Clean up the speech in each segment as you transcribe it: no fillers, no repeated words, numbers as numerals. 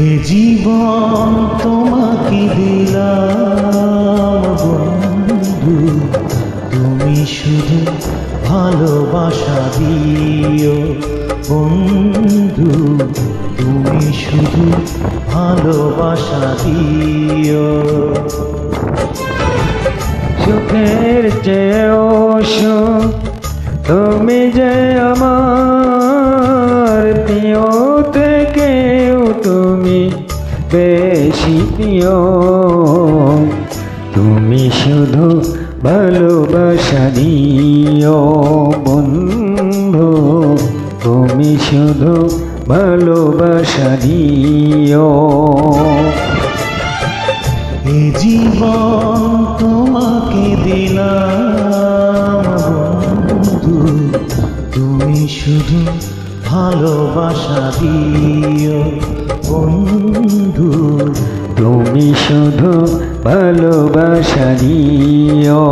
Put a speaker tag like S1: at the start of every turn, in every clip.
S1: এ জীবন তোমাকে দিলাম বন্ধু, তুমি শুধু ভালোবাসা দিও বন্ধু, তুমি শুধু ভালোবাসা দিও।
S2: সুখের চেয়েও সুখ তুমি যে আমার প্রিয় থেকেও তুমি বেশি প্রিয়। তুমি শুধু ভালোবাসা দিও বন্ধু, তুমি শুধু ভালোবাসা দিও।
S1: এ জীবন তোমাকে দিলাম বন্ধু, তুমি শুধু ভালোবাসা দিও বন্ধু,
S2: তুমি শুধু ভালোবাসা দিও।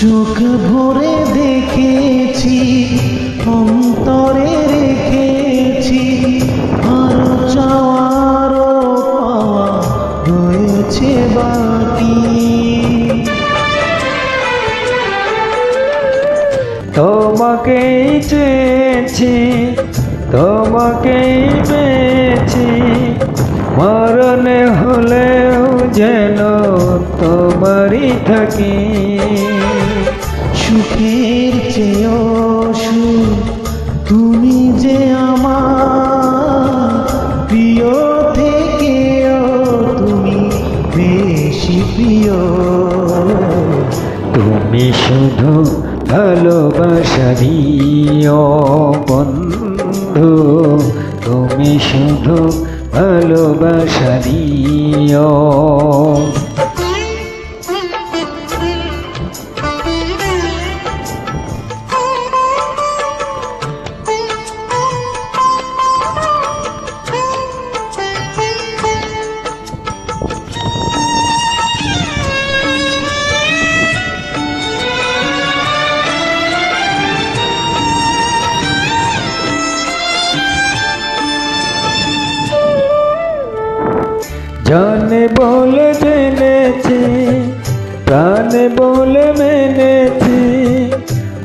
S1: চোখ ভরে দেখেছি, অন্তরে রেখেছি, আরো চাওয়ারও পাওয়া হয়েছে বাকি।
S2: তোমাকেই চেয়েছি, তোমাকেই পেয়েছি, মরণে হলেও যেন তোমারই থাকি।
S1: সুখের চেয়েও সুখ তুমি যে আমার প্রিয় থেকেও তুমি বেশি প্রিয়।
S2: তুমি শুধু ভালোবাসা দিও বন্ধু, তুমি শুধু ভালোবাসা দিও। জানে বলে জেনেছি, প্রাণে বলে মেনেছি,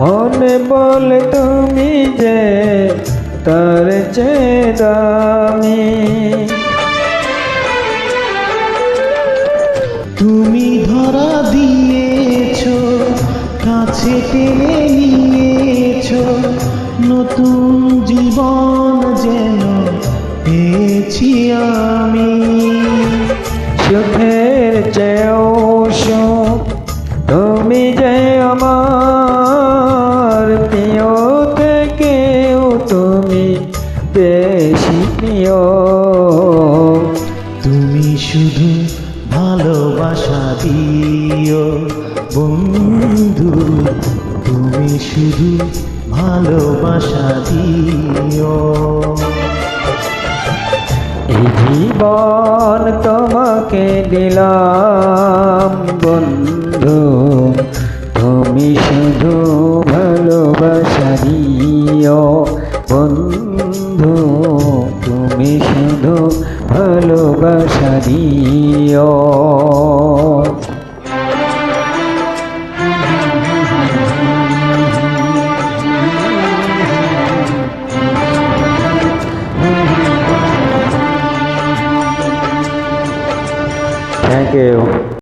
S2: মনে বলে তুমি যে তার চেয়ে দামি।
S1: তুমি ধরা দিয়েছো, কাছে টেনে নিয়েছো, নতুন জীবন যেন পেয়েছি আমি।
S2: সুখের চেয়েও সুখ তুমি যে আমার প্রিয় থেকেও তুমি বেশি প্রিয়।
S1: তুমি শুধু ভালোবাসা দিও বন্ধু, তুমি শুধু ভালোবাসা দিও।
S2: এই জীবন তোমাকে দিলাম বন্ধু, তুমি শুধু ভালোবাসা দিও বন্ধু, তুমি শুধু ভালোবাসা দিও। Thank you.